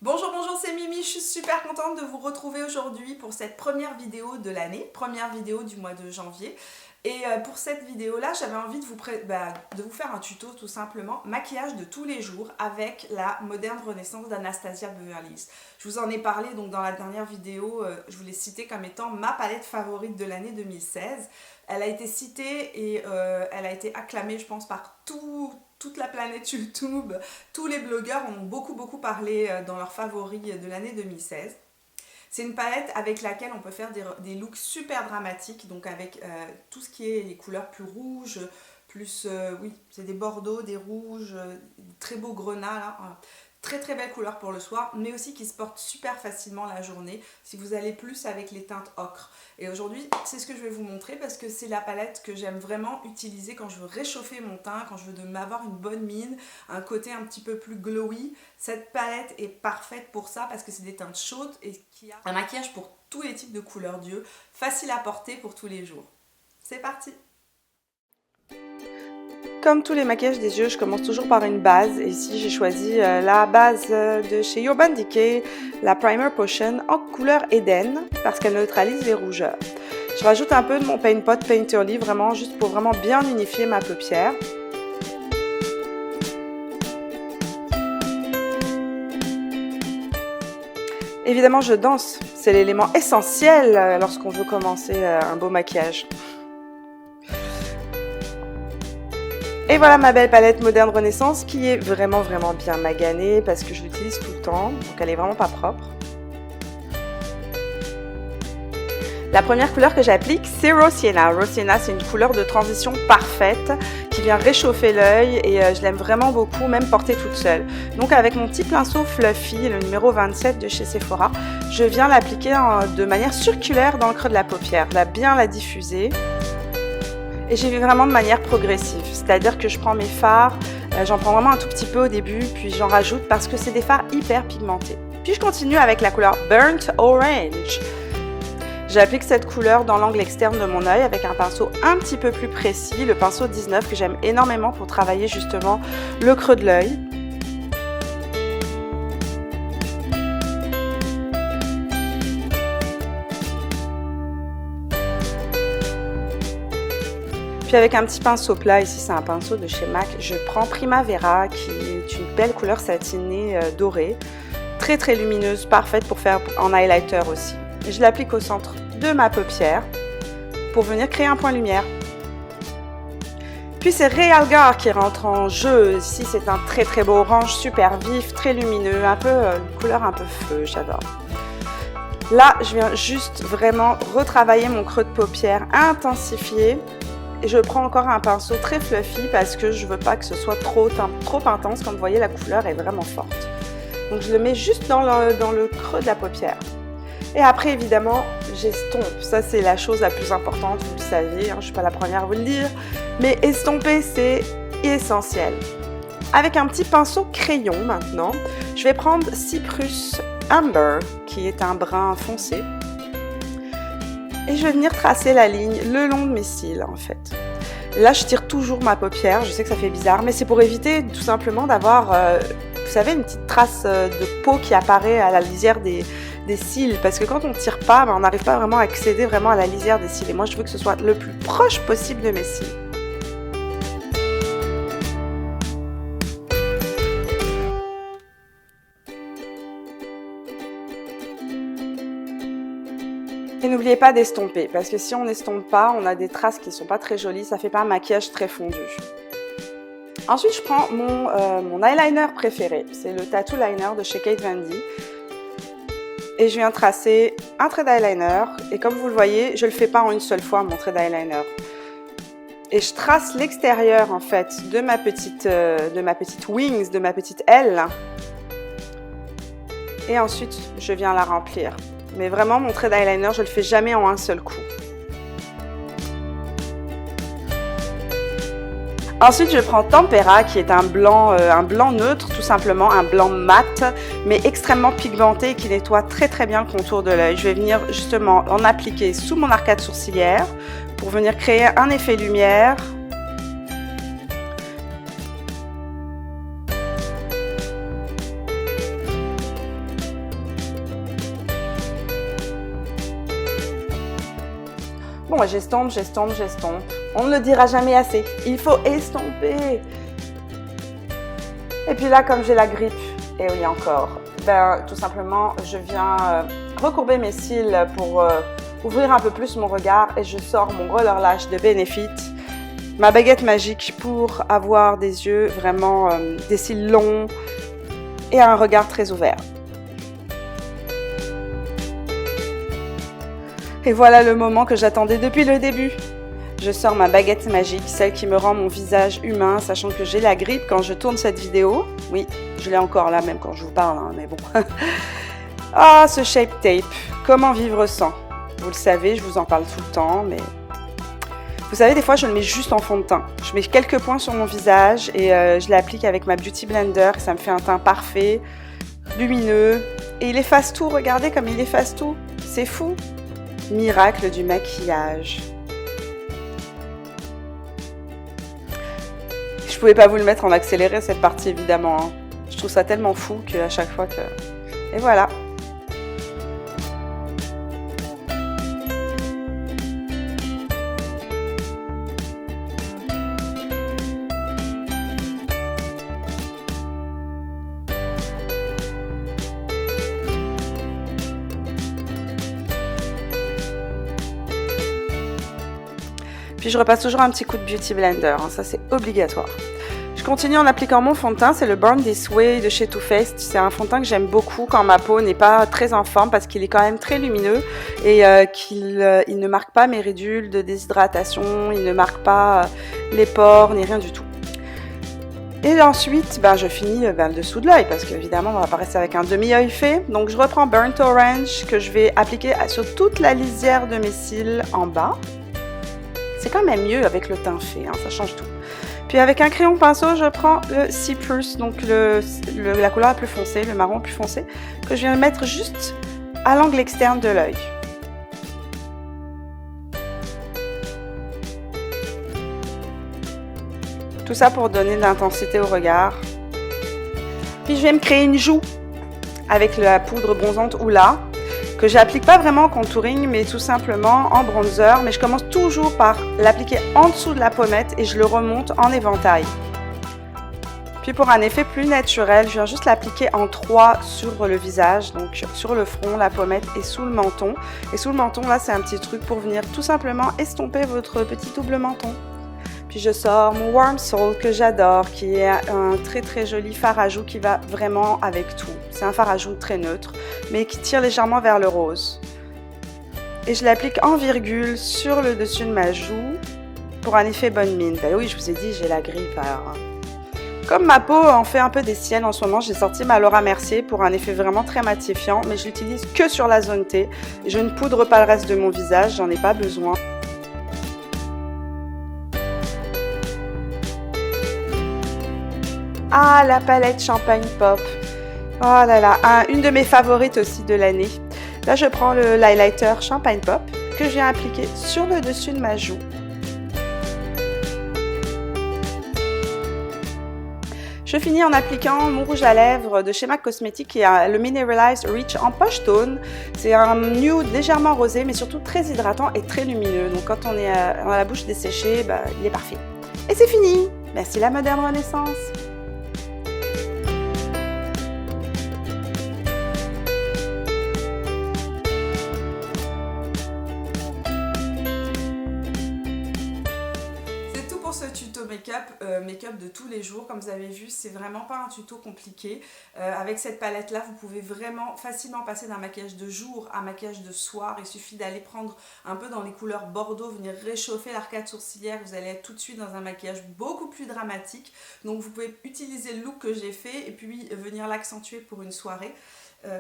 Bonjour, bonjour, c'est Mimi, je suis super contente de vous retrouver aujourd'hui pour cette première vidéo de l'année, première vidéo du mois de janvier. Et pour cette vidéo-là, j'avais envie de vous faire un tuto tout simplement, maquillage de tous les jours avec la moderne renaissance d'Anastasia Beverly Hills. Je vous en ai parlé donc dans la dernière vidéo, je vous l'ai citée comme étant ma palette favorite de l'année 2016. Elle a été citée et elle a été acclamée, je pense, par toute la planète YouTube. Tous les blogueurs en ont beaucoup parlé dans leurs favoris de l'année 2016. C'est une palette avec laquelle on peut faire des looks super dramatiques, donc avec tout ce qui est les couleurs plus rouges, plus, oui, c'est des bordeaux, des rouges, très beaux grenats là. Très belle couleur pour le soir, mais aussi qui se porte super facilement la journée si vous allez plus avec les teintes ocre. Et aujourd'hui, c'est ce que je vais vous montrer parce que c'est la palette que j'aime vraiment utiliser quand je veux réchauffer mon teint, quand je veux m'avoir une bonne mine, un côté un petit peu plus glowy. Cette palette est parfaite pour ça parce que c'est des teintes chaudes et qui a un maquillage pour tous les types de couleurs d'yeux, facile à porter pour tous les jours. C'est parti! Comme tous les maquillages des yeux, je commence toujours par une base. Et ici, j'ai choisi la base de chez Urban Decay, la Primer Potion en couleur Eden, parce qu'elle neutralise les rougeurs. Je rajoute un peu de mon Paint Pot Painterly, vraiment juste pour vraiment bien unifier ma paupière. Évidemment, je danse. C'est l'élément essentiel lorsqu'on veut commencer un beau maquillage. Et voilà ma belle palette moderne renaissance qui est vraiment bien maganée parce que je l'utilise tout le temps, donc elle est vraiment pas propre. La première couleur que j'applique, c'est Raw Sienna. Raw Sienna, c'est une couleur de transition parfaite qui vient réchauffer l'œil et je l'aime vraiment beaucoup, même portée toute seule. Donc avec mon petit pinceau Fluffy, le numéro 27 de chez Sephora, je viens l'appliquer de manière circulaire dans le creux de la paupière, bien la diffuser. Et j'y vais vraiment de manière progressive, c'est-à-dire que je prends mes fards, j'en prends vraiment un tout petit peu au début, puis j'en rajoute parce que c'est des fards hyper pigmentés. Puis je continue avec la couleur Burnt Orange. J'applique cette couleur dans l'angle externe de mon œil avec un pinceau un petit peu plus précis, le pinceau 19 que j'aime énormément pour travailler justement le creux de l'œil. Puis avec un petit pinceau plat, ici c'est un pinceau de chez MAC, je prends Primavera qui est une belle couleur satinée dorée, très lumineuse, parfaite pour faire en highlighter aussi. Et je l'applique au centre de ma paupière pour venir créer un point lumière. Puis c'est Realgar qui rentre en jeu, ici c'est un très beau orange super vif, très lumineux, un peu une couleur un peu feu, j'adore. Là je viens juste vraiment retravailler mon creux de paupière, intensifier. Et je prends encore un pinceau très fluffy parce que je veux pas que ce soit trop intense. Comme vous voyez, la couleur est vraiment forte. Donc je le mets juste dans le creux de la paupière. Et après, évidemment, j'estompe. Ça, c'est la chose la plus importante, vous le savez, hein, je suis pas la première à vous le dire. Mais estomper, c'est essentiel. Avec un petit pinceau crayon maintenant, je vais prendre Cyprus Amber, qui est un brun foncé. Et je vais venir tracer la ligne le long de mes cils en fait. Là je tire toujours ma paupière, je sais que ça fait bizarre, mais c'est pour éviter tout simplement d'avoir, vous savez, une petite trace de peau qui apparaît à la lisière des cils. Parce que quand on ne tire pas, on n'arrive pas vraiment à accéder vraiment à la lisière des cils. Et moi je veux que ce soit le plus proche possible de mes cils. Et n'oubliez pas d'estomper, parce que si on n'estompe pas, on a des traces qui ne sont pas très jolies, ça fait pas un maquillage très fondu. Ensuite, je prends mon eyeliner préféré, c'est le Tattoo Liner de chez Kate Von D. Et je viens tracer un trait d'eyeliner, et comme vous le voyez, je ne le fais pas en une seule fois, mon trait d'eyeliner. Et je trace l'extérieur, en fait, de ma petite wings, de ma petite aile. Et ensuite, je viens la remplir. Mais vraiment, mon trait d'eyeliner, je ne le fais jamais en un seul coup. Ensuite, je prends Tempera, qui est un blanc neutre, tout simplement, un blanc mat, mais extrêmement pigmenté et qui nettoie très bien le contour de l'œil. Je vais venir justement en appliquer sous mon arcade sourcilière pour venir créer un effet lumière. Bon, j'estompe, j'estompe, j'estompe. On ne le dira jamais assez. Il faut estomper. Et puis là, comme j'ai la grippe, et oui encore, ben tout simplement, je viens recourber mes cils pour ouvrir un peu plus mon regard et je sors mon Roller Lash de Benefit, ma baguette magique pour avoir des yeux vraiment, des cils longs et un regard très ouvert. Et voilà le moment que j'attendais depuis le début. Je sors ma baguette magique, celle qui me rend mon visage humain, sachant que j'ai la grippe quand je tourne cette vidéo. Oui, je l'ai encore là, même quand je vous parle, hein, mais bon. Ah, ce Shape Tape, comment vivre sans? Vous le savez, je vous en parle tout le temps, mais... Vous savez, des fois, je le mets juste en fond de teint. Je mets quelques points sur mon visage et je l'applique avec ma Beauty Blender. Ça me fait un teint parfait, lumineux. Et il efface tout, regardez comme il efface tout. C'est fou. Miracle du maquillage. Je pouvais pas vous le mettre en accéléré cette partie évidemment. Hein. Je trouve ça tellement fou qu'à chaque fois que... Et voilà. Puis je repasse toujours un petit coup de Beauty Blender, hein, ça c'est obligatoire. Je continue en appliquant mon fond de teint, c'est le Born This Way de chez Too Faced. C'est un fond de teint que j'aime beaucoup quand ma peau n'est pas très en forme parce qu'il est quand même très lumineux et qu'il ne marque pas mes ridules de déshydratation, il ne marque pas les pores ni rien du tout. Et ensuite, je finis le dessous de l'œil parce qu'évidemment on va pas rester avec un demi-œil fait. Donc je reprends Burnt Orange que je vais appliquer sur toute la lisière de mes cils en bas. C'est quand même mieux avec le teint fait, hein, ça change tout. Puis avec un crayon pinceau, je prends le Cyprus, donc la couleur la plus foncée, le marron plus foncé, que je viens mettre juste à l'angle externe de l'œil. Tout ça pour donner de l'intensité au regard. Puis je vais me créer une joue avec la poudre bronzante Hoola, que j'applique pas vraiment en contouring, mais tout simplement en bronzer. Mais je commence toujours par l'appliquer en dessous de la pommette et je le remonte en éventail. Puis pour un effet plus naturel, je viens juste l'appliquer en 3 sur le visage, donc sur le front, la pommette et sous le menton. Et sous le menton, là, c'est un petit truc pour venir tout simplement estomper votre petit double menton. Puis je sors mon Warm Soul que j'adore, qui est un très très joli fard à joues qui va vraiment avec tout. C'est un fard à joues très neutre, mais qui tire légèrement vers le rose. Et je l'applique en virgule sur le dessus de ma joue pour un effet bonne mine. Ben oui, je vous ai dit, j'ai la grippe alors. Comme ma peau en fait un peu des siennes en ce moment, j'ai sorti ma Laura Mercier pour un effet vraiment très matifiant, mais je l'utilise que sur la zone T. Je ne poudre pas le reste de mon visage, j'en ai pas besoin. Ah, la palette Champagne Pop. Oh là là, une de mes favorites aussi de l'année. Là, je prends l'highlighter Champagne Pop que je viens appliquer sur le dessus de ma joue. Je finis en appliquant mon rouge à lèvres de chez MAC Cosmetics qui est le Mineralized Rich en Poche Tone. C'est un nude légèrement rosé mais surtout très hydratant et très lumineux. Donc quand on est dans la bouche desséchée, il est parfait. Et c'est fini. Merci la moderne Renaissance. Ce tuto make-up de tous les jours. Comme vous avez vu, c'est vraiment pas un tuto compliqué. Avec cette palette là, vous pouvez vraiment facilement passer d'un maquillage de jour à un maquillage de soir. Il suffit d'aller prendre un peu dans les couleurs bordeaux, venir réchauffer l'arcade sourcilière, vous allez être tout de suite dans un maquillage beaucoup plus dramatique. Donc vous pouvez utiliser le look que j'ai fait et puis venir l'accentuer pour une soirée.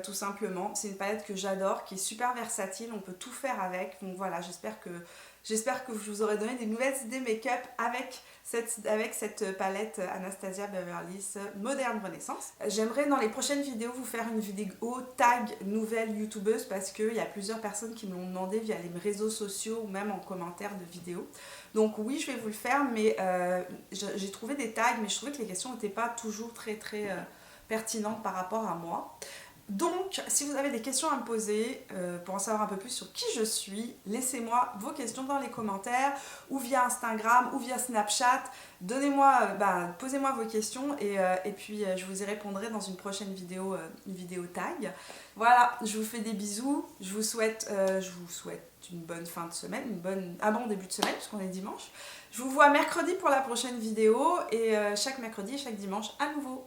Tout simplement, c'est une palette que j'adore, qui est super versatile, on peut tout faire avec. Donc voilà, j'espère que je vous aurai donné des nouvelles idées make-up avec cette palette Anastasia Beverly Hills Moderne Renaissance. J'aimerais dans les prochaines vidéos vous faire une vidéo tag nouvelle youtubeuse parce qu'il y a plusieurs personnes qui me l'ont demandé via les réseaux sociaux ou même en commentaire de vidéos. Donc oui, je vais vous le faire, mais j'ai trouvé des tags, mais je trouvais que les questions n'étaient pas toujours très pertinentes par rapport à moi. Donc, si vous avez des questions à me poser pour en savoir un peu plus sur qui je suis, laissez-moi vos questions dans les commentaires ou via Instagram ou via Snapchat. Donnez-moi, posez-moi vos questions et puis je vous y répondrai dans une prochaine vidéo, une vidéo tag. Voilà, je vous fais des bisous. Je vous souhaite une bonne fin de semaine, un bon début de semaine puisqu'on est dimanche. Je vous vois mercredi pour la prochaine vidéo et chaque mercredi et chaque dimanche à nouveau.